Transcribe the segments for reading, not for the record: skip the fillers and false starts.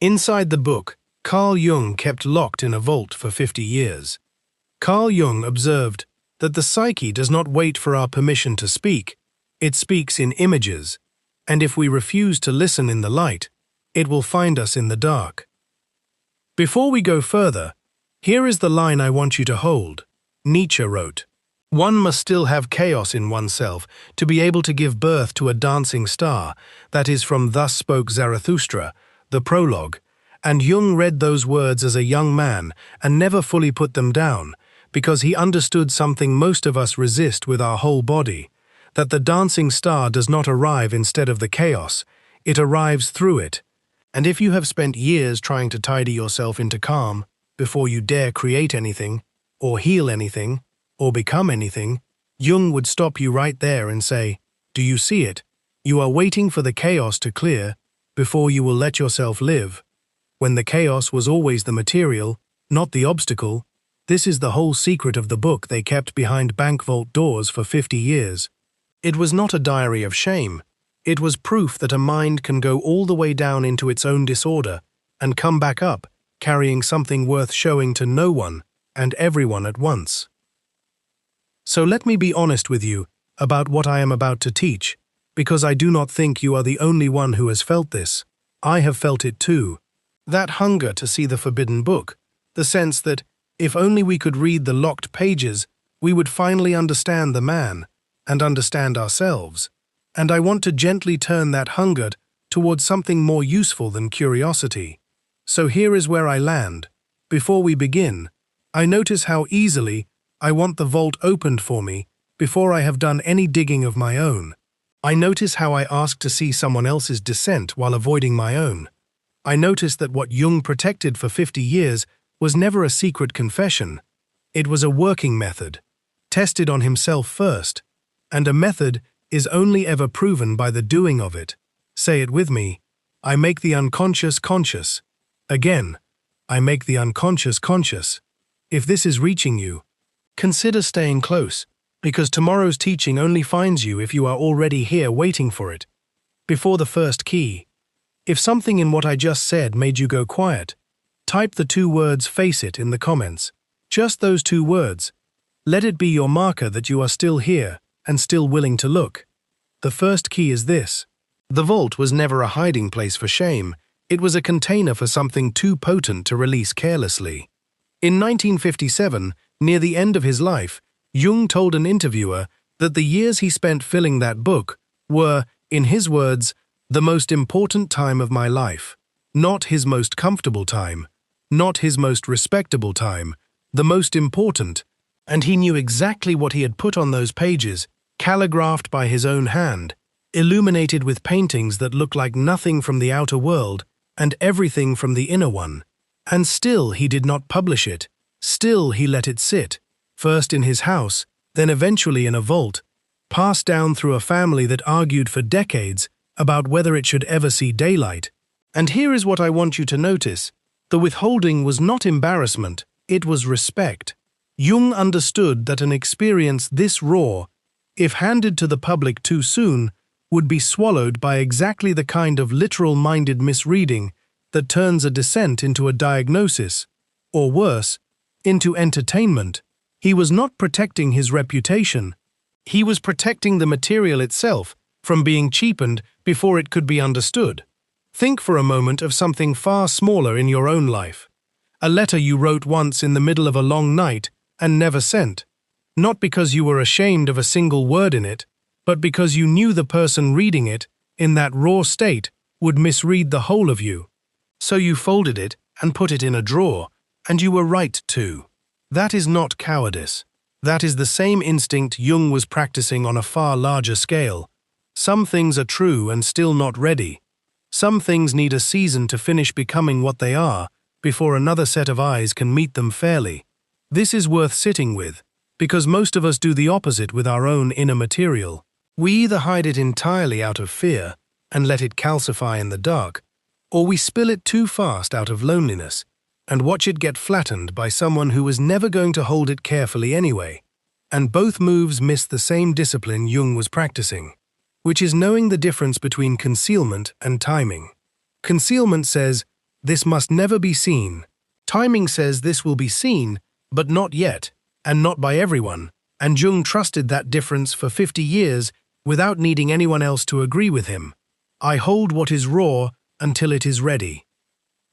Inside the book, Carl Jung kept locked in a vault for 50 years. Carl Jung observed that the psyche does not wait for our permission to speak, it speaks in images, and if we refuse to listen in the light, it will find us in the dark. Before we go further, here is the line I want you to hold. Nietzsche wrote, "One must still have chaos in oneself to be able to give birth to a dancing star," that is from Thus Spoke Zarathustra, the prologue, and Jung read those words as a young man and never fully put them down, because he understood something most of us resist with our whole body, that the dancing star does not arrive instead of the chaos, it arrives through it. And if you have spent years trying to tidy yourself into calm before you dare create anything, or heal anything, or become anything, Jung would stop you right there and say, "Do you see it? You are waiting for the chaos to clear before you will let yourself live, when the chaos was always the material, not the obstacle." This is the whole secret of the book they kept behind bank vault doors for 50 years. It was not a diary of shame. It was proof that a mind can go all the way down into its own disorder and come back up, carrying something worth showing to no one and everyone at once. So let me be honest with you about what I am about to teach, because I do not think you are the only one who has felt this. I have felt it too. That hunger to see the forbidden book, the sense that if only we could read the locked pages, we would finally understand the man and understand ourselves. And I want to gently turn that hunger towards something more useful than curiosity. So here is where I land. Before we begin, I notice how easily I want the vault opened for me before I have done any digging of my own. I notice how I ask to see someone else's descent while avoiding my own. I notice that what Jung protected for 50 years was never a secret confession. It was a working method, tested on himself first, and a method is only ever proven by the doing of it. Say it with me. I make the unconscious conscious. Again, I make the unconscious conscious. If this is reaching you, consider staying close, because tomorrow's teaching only finds you if you are already here waiting for it. Before the first key, if something in what I just said made you go quiet, type the 2 words "face it" in the comments. Just those 2 words. Let it be your marker that you are still here and still willing to look. The first key is this. The vault was never a hiding place for shame. It was a container for something too potent to release carelessly. In 1957, near the end of his life, Jung told an interviewer that the years he spent filling that book were, in his words, the most important time of my life. Not his most comfortable time, not his most respectable time, the most important. And he knew exactly what he had put on those pages, calligraphed by his own hand, illuminated with paintings that looked like nothing from the outer world and everything from the inner one. And still he did not publish it. Still he let it sit, first in his house, then eventually in a vault, passed down through a family that argued for decades about whether it should ever see daylight. And here is what I want you to notice. The withholding was not embarrassment, it was respect. Jung understood that an experience this raw, if handed to the public too soon, would be swallowed by exactly the kind of literal-minded misreading that turns a dissent into a diagnosis, or worse, into entertainment. He was not protecting his reputation. He was protecting the material itself from being cheapened before it could be understood. Think for a moment of something far smaller in your own life. A letter you wrote once in the middle of a long night and never sent, not because you were ashamed of a single word in it, but because you knew the person reading it, in that raw state, would misread the whole of you. So you folded it and put it in a drawer, and you were right to. That is not cowardice. That is the same instinct Jung was practicing on a far larger scale. Some things are true and still not ready. Some things need a season to finish becoming what they are, before another set of eyes can meet them fairly. This is worth sitting with, because most of us do the opposite with our own inner material. We either hide it entirely out of fear and let it calcify in the dark, or we spill it too fast out of loneliness and watch it get flattened by someone who was never going to hold it carefully anyway. And both moves miss the same discipline Jung was practicing, which is knowing the difference between concealment and timing. Concealment says, This must never be seen. Timing says this will be seen, but not yet, and not by everyone, and Jung trusted that difference for 50 years without needing anyone else to agree with him. I hold what is raw until it is ready.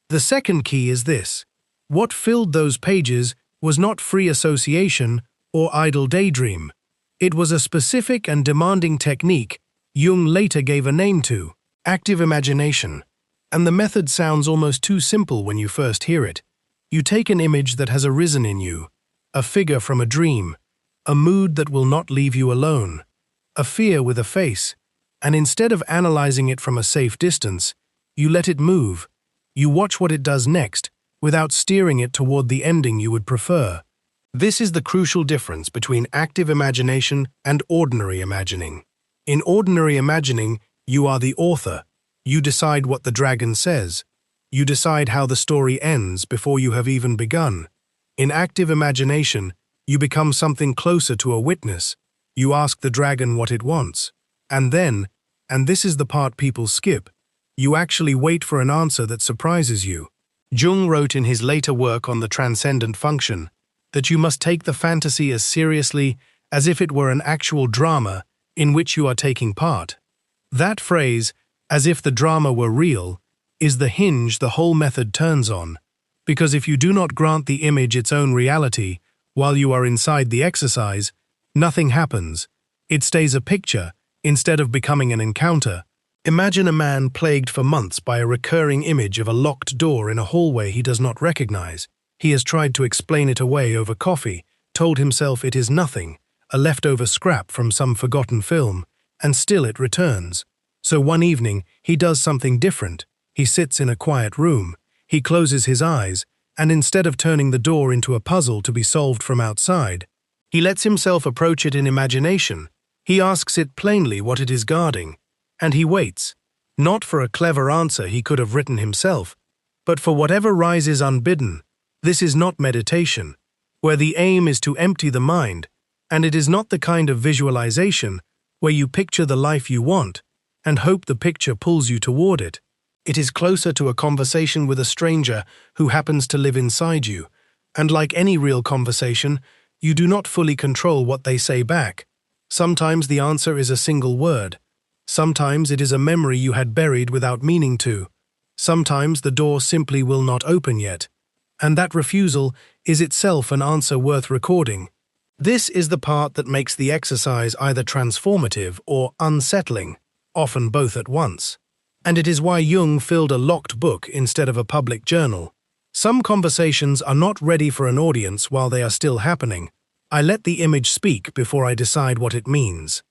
The second key is this. What filled those pages was not free association or idle daydream. It was a specific and demanding technique Jung later gave a name to, active imagination. And the method sounds almost too simple when you first hear it. You take an image that has arisen in you, a figure from a dream, a mood that will not leave you alone, a fear with a face, and instead of analyzing it from a safe distance, you let it move. You watch what it does next, without steering it toward the ending you would prefer. This is the crucial difference between active imagination and ordinary imagining. In ordinary imagining, you are the author. You decide what the dragon says. You decide how the story ends before you have even begun. In active imagination, you become something closer to a witness. You ask the dragon what it wants. And then, and this is the part people skip, you actually wait for an answer that surprises you. Jung wrote in his later work on the transcendent function that you must take the fantasy as seriously as if it were an actual drama in which you are taking part. That phrase, as if the drama were real, is the hinge the whole method turns on, because if you do not grant the image its own reality while you are inside the exercise, nothing happens. It stays a picture instead of becoming an encounter. Imagine a man plagued for months by a recurring image of a locked door in a hallway he does not recognize. He has tried to explain it away over coffee, told himself it is nothing, a leftover scrap from some forgotten film, and still it returns. So one evening, he does something different. He sits in a quiet room, he closes his eyes, and instead of turning the door into a puzzle to be solved from outside, he lets himself approach it in imagination. He asks it plainly what it is guarding, and he waits, not for a clever answer he could have written himself, but for whatever rises unbidden. This is not meditation, where the aim is to empty the mind, and it is not the kind of visualization where you picture the life you want and hope the picture pulls you toward it. It is closer to a conversation with a stranger who happens to live inside you, and like any real conversation, you do not fully control what they say back. Sometimes the answer is a single word. Sometimes it is a memory you had buried without meaning to. Sometimes the door simply will not open yet, and that refusal is itself an answer worth recording. This is the part that makes the exercise either transformative or unsettling, often both at once. And it is why Jung filled a locked book instead of a public journal. Some conversations are not ready for an audience while they are still happening. I let the image speak before I decide what it means.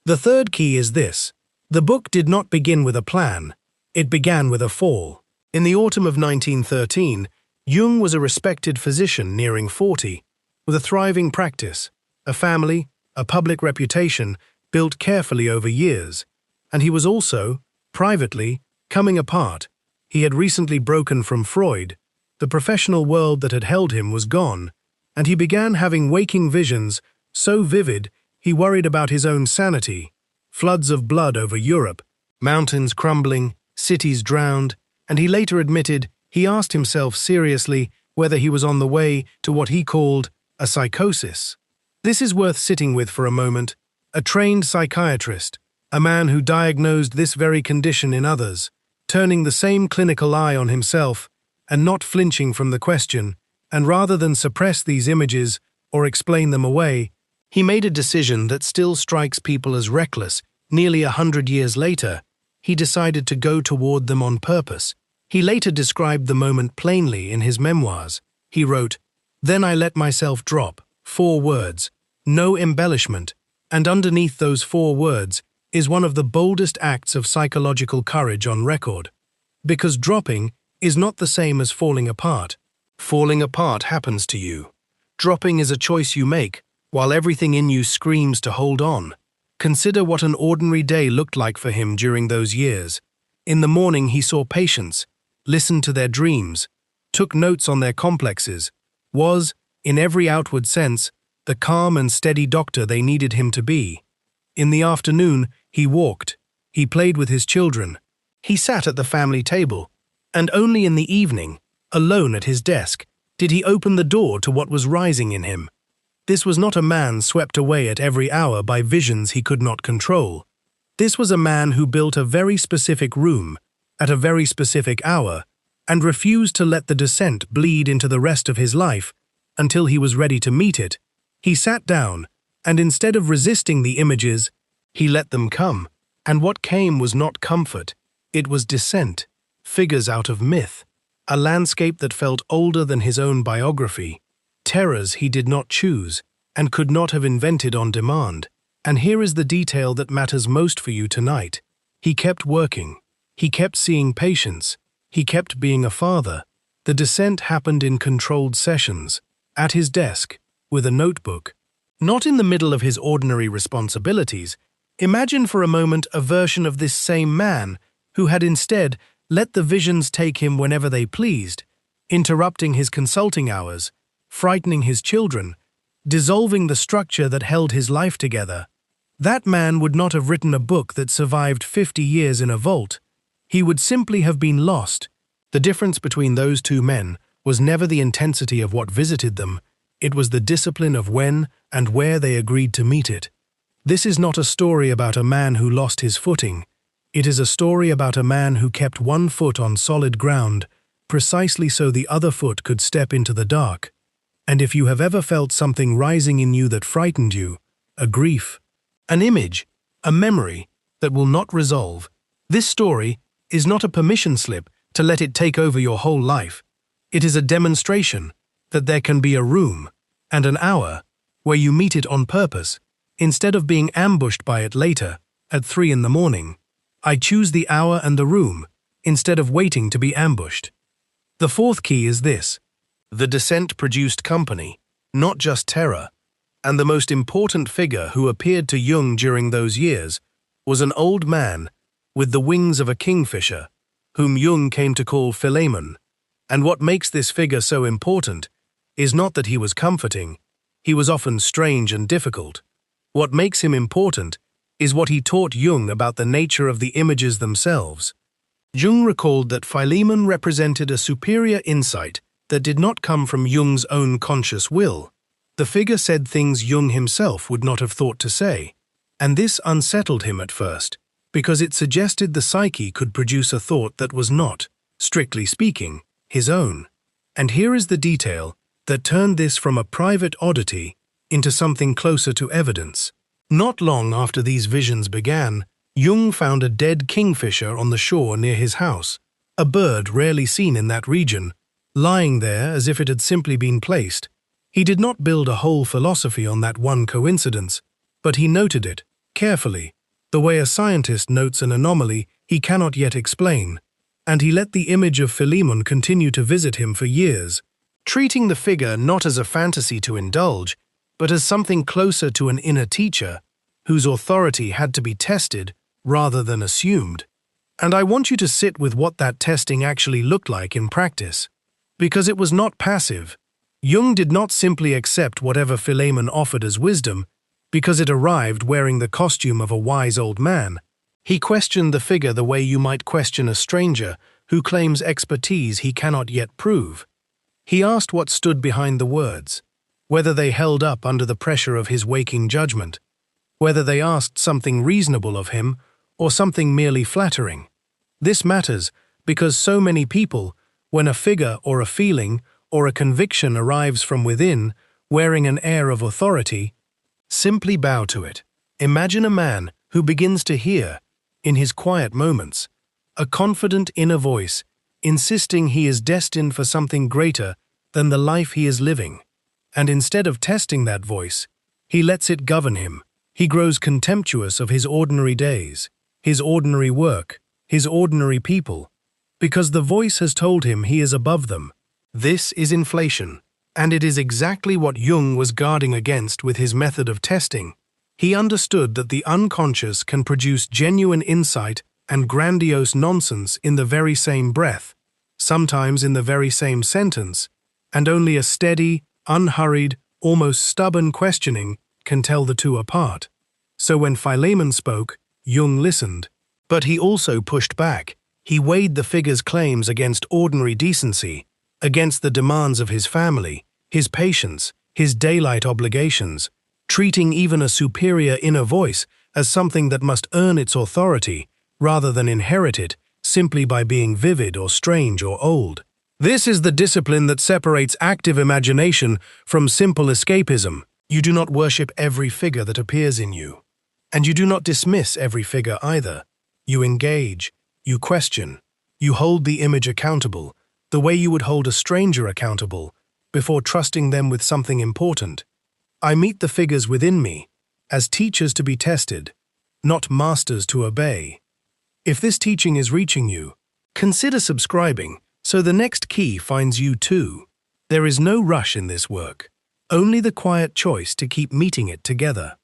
The third key is this. The book did not begin with a plan. It began with a fall. In the autumn of 1913, Jung was a respected physician nearing 40, with a thriving practice, a family, a public reputation built carefully over years, and he was also, privately, coming apart. He had recently broken from Freud. The professional world that had held him was gone, and he began having waking visions so vivid he worried about his own sanity. Floods of blood over Europe, mountains crumbling, cities drowned, and he later admitted he asked himself seriously whether he was on the way to what he called a psychosis. This is worth sitting with for a moment. A trained psychiatrist, a man who diagnosed this very condition in others, turning the same clinical eye on himself and not flinching from the question, and rather than suppress these images or explain them away, he made a decision that still strikes people as reckless. Nearly 100 years later, he decided to go toward them on purpose. He later described the moment plainly in his memoirs. He wrote, "Then I let myself drop, 4 words, no embellishment, and underneath those 4 words is one of the boldest acts of psychological courage on record. Because dropping is not the same as falling apart. Falling apart happens to you. Dropping is a choice you make, while everything in you screams to hold on." Consider what an ordinary day looked like for him during those years. In the morning he saw patients, listened to their dreams, took notes on their complexes, was, in every outward sense, the calm and steady doctor they needed him to be. In the afternoon, he walked, he played with his children, he sat at the family table, And only in the evening, alone at his desk, did he open the door to what was rising in him. This was not a man swept away at every hour by visions he could not control. This was a man who built a very specific room, at a very specific hour, and refused to let the descent bleed into the rest of his life until he was ready to meet it. He sat down, and instead of resisting the images, he let them come. And what came was not comfort, it was descent, figures out of myth, a landscape that felt older than his own biography, terrors he did not choose and could not have invented on demand. And here is the detail that matters most for you tonight. He kept working. He kept seeing patients. He kept being a father. The descent happened in controlled sessions, at his desk, with a notebook. Not in the middle of his ordinary responsibilities. Imagine for a moment a version of this same man who had instead let the visions take him whenever they pleased, interrupting his consulting hours, frightening his children, dissolving the structure that held his life together. That man would not have written a book that survived 50 years in a vault. He would simply have been lost. The difference between those two men was never the intensity of what visited them, it was the discipline of when and where they agreed to meet it. This is not a story about a man who lost his footing. It is a story about a man who kept one foot on solid ground, precisely so the other foot could step into the dark. And if you have ever felt something rising in you that frightened you, a grief, an image, a memory that will not resolve, this story is not a permission slip to let it take over your whole life. It is a demonstration that there can be a room and an hour where you meet it on purpose, instead of being ambushed by it later, at 3 in the morning. I choose the hour and the room, instead of waiting to be ambushed. The fourth key is this. The descent produced company, not just terror. And the most important figure who appeared to Jung during those years was an old man with the wings of a kingfisher, whom Jung came to call Philemon. And what makes this figure so important is not that he was comforting, he was often strange and difficult. What makes him important is what he taught Jung about the nature of the images themselves. Jung recalled that Philemon represented a superior insight that did not come from Jung's own conscious will. The figure said things Jung himself would not have thought to say, and this unsettled him at first, because it suggested the psyche could produce a thought that was not, strictly speaking, his own. And here is the detail that turned this from a private oddity into something closer to evidence. Not long after these visions began, Jung found a dead kingfisher on the shore near his house, a bird rarely seen in that region, lying there as if it had simply been placed. He did not build a whole philosophy on that one coincidence, but he noted it, carefully, the way a scientist notes an anomaly he cannot yet explain, and he let the image of Philemon continue to visit him for years, treating the figure not as a fantasy to indulge, but as something closer to an inner teacher, whose authority had to be tested rather than assumed. And I want you to sit with what that testing actually looked like in practice, because it was not passive. Jung did not simply accept whatever Philemon offered as wisdom because it arrived wearing the costume of a wise old man. He questioned the figure the way you might question a stranger who claims expertise he cannot yet prove. He asked what stood behind the words, whether they held up under the pressure of his waking judgment, whether they asked something reasonable of him or something merely flattering. This matters because so many people, when a figure or a feeling or a conviction arrives from within, wearing an air of authority, simply bow to it. Imagine a man who begins to hear, in his quiet moments, a confident inner voice insisting he is destined for something greater than the life he is living. And instead of testing that voice, he lets it govern him. He grows contemptuous of his ordinary days, his ordinary work, his ordinary people, because the voice has told him he is above them. This is inflation, and it is exactly what Jung was guarding against with his method of testing. He understood that the unconscious can produce genuine insight and grandiose nonsense in the very same breath, sometimes in the very same sentence, and only a steady, unhurried, almost stubborn questioning can tell the two apart. So when Philemon spoke, Jung listened, but he also pushed back. He weighed the figure's claims against ordinary decency, against the demands of his family, his patients, his daylight obligations, treating even a superior inner voice as something that must earn its authority rather than inherit it simply by being vivid or strange or old. This is the discipline that separates active imagination from simple escapism. You do not worship every figure that appears in you. And you do not dismiss every figure either. You engage, you question, you hold the image accountable, the way you would hold a stranger accountable, before trusting them with something important. I meet the figures within me as teachers to be tested, not masters to obey. If this teaching is reaching you, consider subscribing so the next key finds you too. There is no rush in this work, only the quiet choice to keep meeting it together.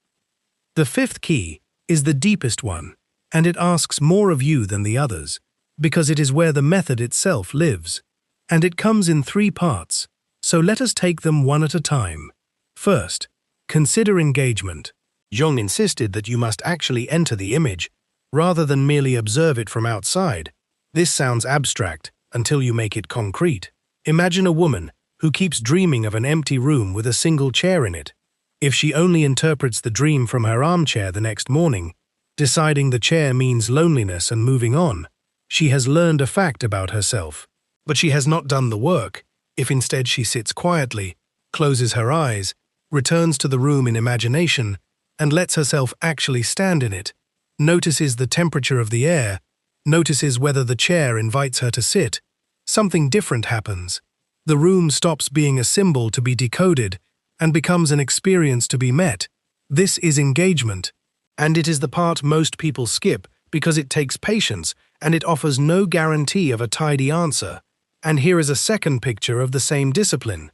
The fifth key is the deepest one, and it asks more of you than the others, because it is where the method itself lives. And it comes in 3 parts, so let us take them one at a time. First, consider engagement. Jung insisted that you must actually enter the image, rather than merely observe it from outside. This sounds abstract until you make it concrete. Imagine a woman who keeps dreaming of an empty room with a single chair in it. If she only interprets the dream from her armchair the next morning, deciding the chair means loneliness and moving on, she has learned a fact about herself. But she has not done the work if instead she sits quietly, closes her eyes, returns to the room in imagination, and lets herself actually stand in it, notices the temperature of the air, notices whether the chair invites her to sit. Something different happens. The room stops being a symbol to be decoded and becomes an experience to be met. This is engagement, and it is the part most people skip because it takes patience and it offers no guarantee of a tidy answer. And here is a second picture of the same discipline.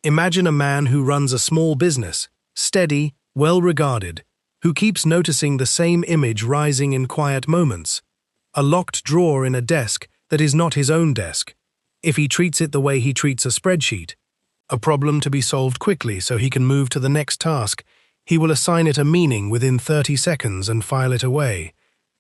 Imagine a man who runs a small business, steady, well-regarded, who keeps noticing the same image rising in quiet moments. A locked drawer in a desk that is not his own desk. If he treats it the way he treats a spreadsheet, a problem to be solved quickly so he can move to the next task, he will assign it a meaning within 30 seconds and file it away.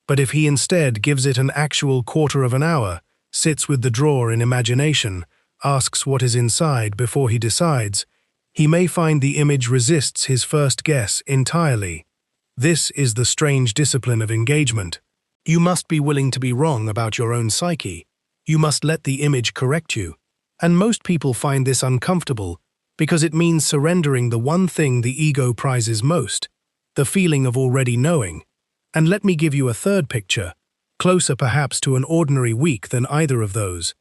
But if he instead gives it an actual quarter of an hour, sits with the drawer in imagination, asks what is inside before he decides, he may find the image resists his first guess entirely. This is the strange discipline of engagement. You must be willing to be wrong about your own psyche. You must let the image correct you. And most people find this uncomfortable because it means surrendering the one thing the ego prizes most, the feeling of already knowing. And let me give you a third picture, closer perhaps to an ordinary week than either of those.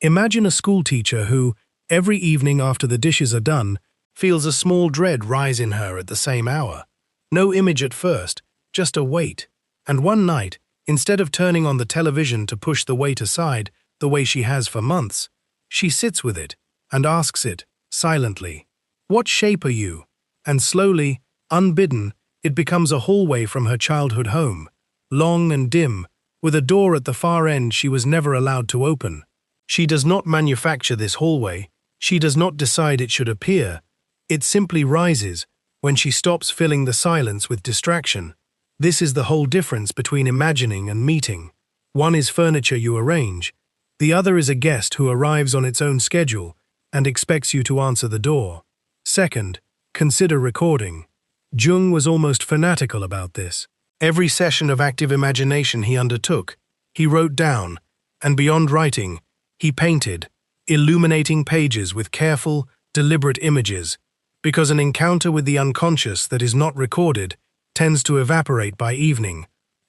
Imagine a schoolteacher who, every evening after the dishes are done, feels a small dread rise in her at the same hour. No image at first, just a weight. And one night, instead of turning on the television to push the weight aside the way she has for months, she sits with it and asks it, silently, "What shape are you?" And slowly, unbidden, it becomes a hallway from her childhood home, long and dim, with a door at the far end she was never allowed to open. She does not manufacture this hallway. She does not decide it should appear. It simply rises when she stops filling the silence with distraction. This is the whole difference between imagining and meeting. One is furniture you arrange. The other is a guest who arrives on its own schedule and expects you to answer the door. Second, consider recording. Jung was almost fanatical about this. Every session of active imagination he undertook, he wrote down, and beyond writing, he painted, illuminating pages with careful, deliberate images, because an encounter with the unconscious that is not recorded tends to evaporate by evening,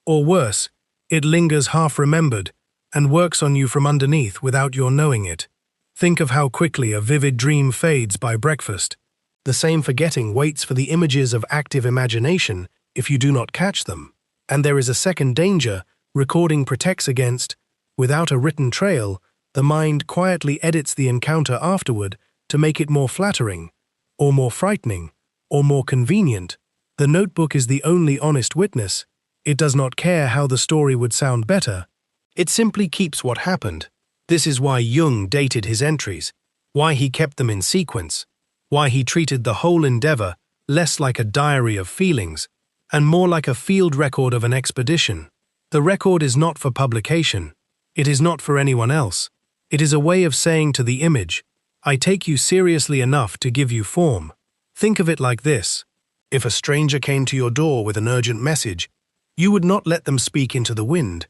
or worse, it lingers half-remembered and works on you from underneath without your knowing it. Think of how quickly a vivid dream fades by breakfast. The same forgetting waits for the images of active imagination if you do not catch them. And there is a second danger recording protects against. Without a written trail, the mind quietly edits the encounter afterward to make it more flattering, or more frightening, or more convenient. The notebook is the only honest witness. It does not care how the story would sound better. It simply keeps what happened. This is why Jung dated his entries, why he kept them in sequence, why he treated the whole endeavor less like a diary of feelings and more like a field record of an expedition. The record is not for publication. It is not for anyone else. It is a way of saying to the image, I take you seriously enough to give you form. Think of it like this. If a stranger came to your door with an urgent message, you would not let them speak into the wind.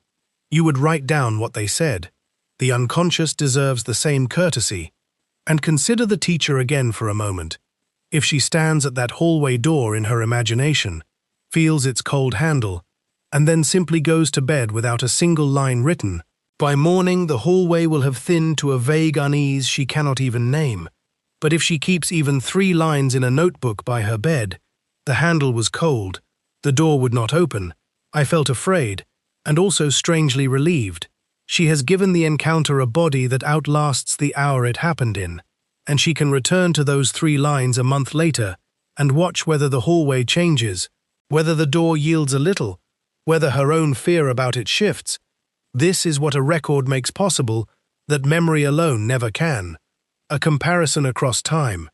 You would write down what they said. The unconscious deserves the same courtesy. And consider the teacher again for a moment. If she stands at that hallway door in her imagination, feels its cold handle, and then simply goes to bed without a single line written, by morning the hallway will have thinned to a vague unease she cannot even name. But if she keeps even 3 lines in a notebook by her bed, the handle was cold, the door would not open. I felt afraid, and also strangely relieved. She has given the encounter a body that outlasts the hour it happened in, and she can return to those 3 lines a month later and watch whether the hallway changes, whether the door yields a little, whether her own fear about it shifts. This is what a record makes possible that memory alone never can. A comparison across time.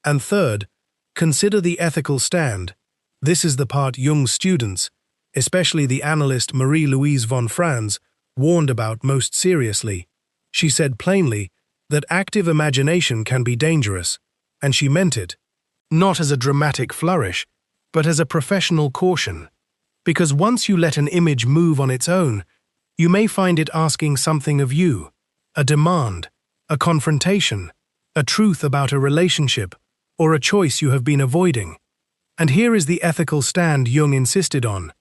And third, consider the ethical stand. This is the part Jung's students, especially the analyst Marie-Louise von Franz, warned about most seriously. She said plainly that active imagination can be dangerous, and she meant it, not as a dramatic flourish, but as a professional caution. Because once you let an image move on its own, you may find it asking something of you, a demand, a confrontation, a truth about a relationship, or a choice you have been avoiding. And here is the ethical stand Jung insisted on.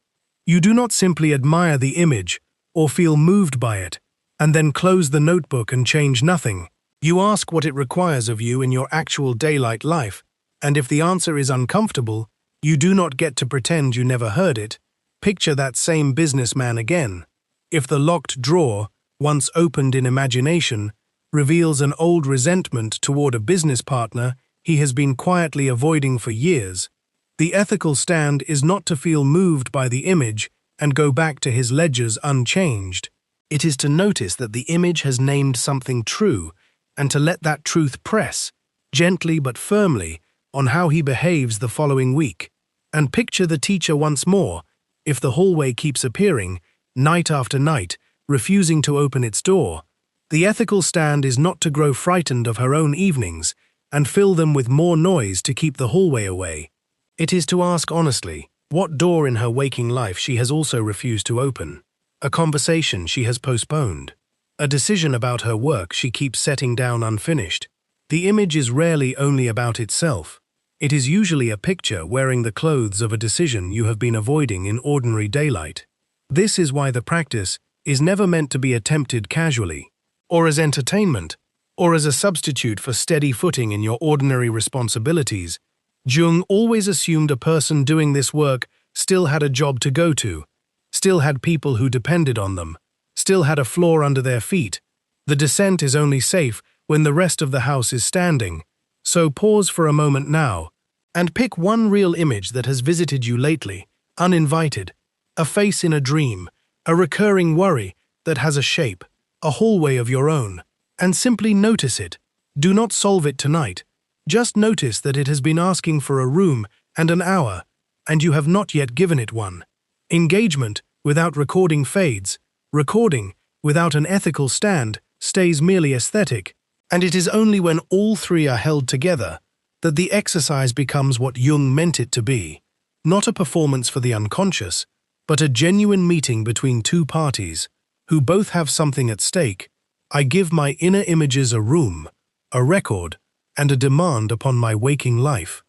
You do not simply admire the image or feel moved by it, and then close the notebook and change nothing. You ask what it requires of you in your actual daylight life, and if the answer is uncomfortable, you do not get to pretend you never heard it. Picture that same businessman again. If the locked drawer, once opened in imagination, reveals an old resentment toward a business partner he has been quietly avoiding for years, the ethical stand is not to feel moved by the image and go back to his ledgers unchanged. It is to notice that the image has named something true and to let that truth press, gently but firmly, on how he behaves the following week. And picture the teacher once more, if the hallway keeps appearing, night after night, refusing to open its door. The ethical stand is not to grow frightened of her own evenings and fill them with more noise to keep the hallway away. It is to ask honestly what door in her waking life she has also refused to open, a conversation she has postponed, a decision about her work she keeps setting down unfinished. The image is rarely only about itself. It is usually a picture wearing the clothes of a decision you have been avoiding in ordinary daylight. This is why the practice is never meant to be attempted casually, or as entertainment, or as a substitute for steady footing in your ordinary responsibilities. Jung always assumed a person doing this work still had a job to go to, still had people who depended on them, still had a floor under their feet. The descent is only safe when the rest of the house is standing. So pause for a moment now, and pick one real image that has visited you lately, uninvited, a face in a dream, a recurring worry that has a shape, a hallway of your own, and simply notice it. Do not solve it tonight. Just notice that it has been asking for a room and an hour, and you have not yet given it one. Engagement without recording fades. Recording without an ethical stand stays merely aesthetic, and it is only when all 3 are held together that the exercise becomes what Jung meant it to be, not a performance for the unconscious, but a genuine meeting between 2 parties who both have something at stake. I give my inner images a room, a record, and a demand upon my waking life.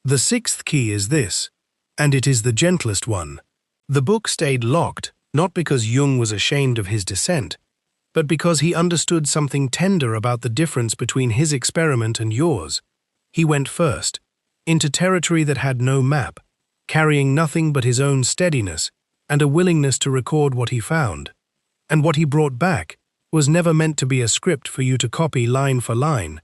The 6th key is this, and it is the gentlest one. The book stayed locked, not because Jung was ashamed of his descent, but because he understood something tender about the difference between his experiment and yours. He went first, into territory that had no map, carrying nothing but his own steadiness and a willingness to record what he found. And what he brought back was never meant to be a script for you to copy line for line.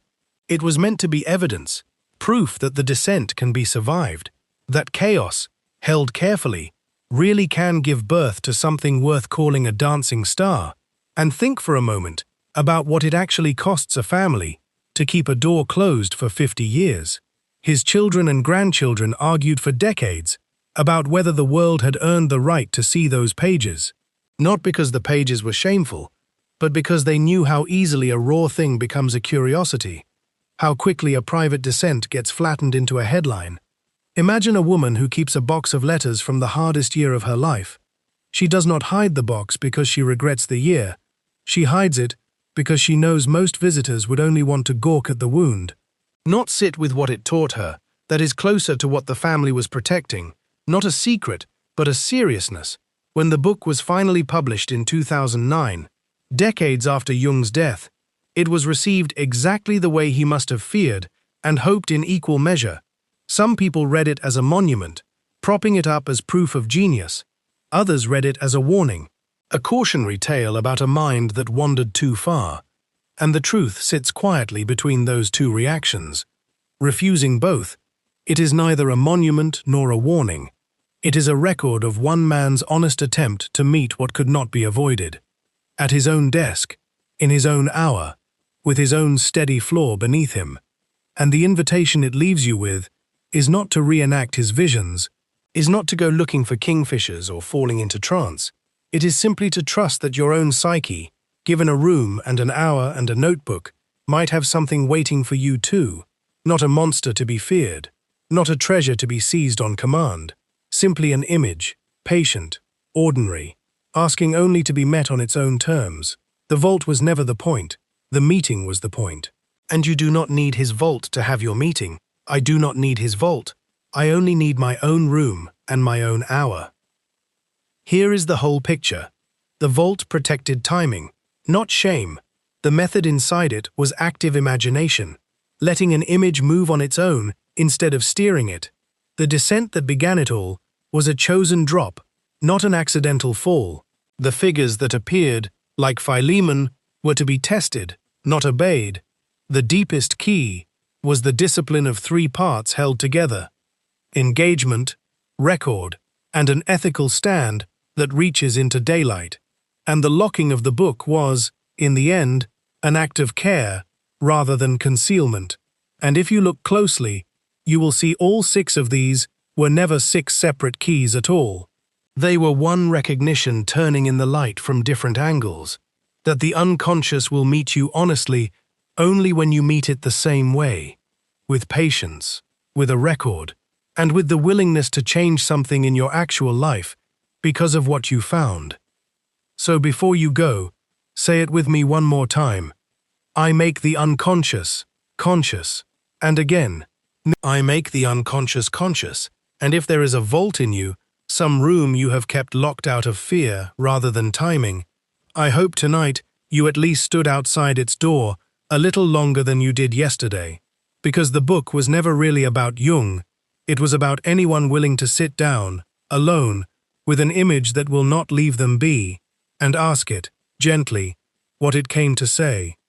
It was meant to be evidence, proof that the descent can be survived, that chaos, held carefully, really can give birth to something worth calling a dancing star. And think for a moment about what it actually costs a family to keep a door closed for 50 years. His children and grandchildren argued for decades about whether the world had earned the right to see those pages, not because the pages were shameful, but because they knew how easily a raw thing becomes a curiosity, how quickly a private dissent gets flattened into a headline. Imagine a woman who keeps a box of letters from the hardest year of her life. She does not hide the box because she regrets the year. She hides it because she knows most visitors would only want to gawk at the wound, not sit with what it taught her, that is closer to what the family was protecting, not a secret, but a seriousness. When the book was finally published in 2009, decades after Jung's death, it was received exactly the way he must have feared and hoped in equal measure. Some people read it as a monument, propping it up as proof of genius. Others read it as a warning, a cautionary tale about a mind that wandered too far. And the truth sits quietly between those two reactions. Refusing both, it is neither a monument nor a warning. It is a record of one man's honest attempt to meet what could not be avoided. At his own desk, in his own hour, with his own steady floor beneath him. And the invitation it leaves you with is not to reenact his visions, is not to go looking for kingfishers or falling into trance. It is simply to trust that your own psyche, given a room and an hour and a notebook, might have something waiting for you too, not a monster to be feared, not a treasure to be seized on command, simply an image, patient, ordinary, asking only to be met on its own terms. The vault was never the point, the meeting was the point. And you do not need his vault to have your meeting. I do not need his vault. I only need my own room and my own hour. Here is the whole picture. The vault protected timing, not shame. The method inside it was active imagination, letting an image move on its own instead of steering it. The descent that began it all was a chosen drop, not an accidental fall. The figures that appeared, like Philemon, were to be tested, not obeyed. The deepest key was the discipline of three parts held together: engagement, record, and an ethical stand that reaches into daylight. And the locking of the book was, in the end, an act of care rather than concealment. And if you look closely, you will see all 6 of these were never 6 separate keys at all. They were one recognition turning in the light from different angles, that the unconscious will meet you honestly only when you meet it the same way, with patience, with a record, and with the willingness to change something in your actual life because of what you found. So before you go, say it with me one more time. I make the unconscious conscious, and again, I make the unconscious conscious. And if there is a vault in you, some room you have kept locked out of fear rather than timing, I hope tonight you at least stood outside its door a little longer than you did yesterday, because the book was never really about Jung. It was about anyone willing to sit down, alone, with an image that will not leave them be, and ask it, gently, what it came to say.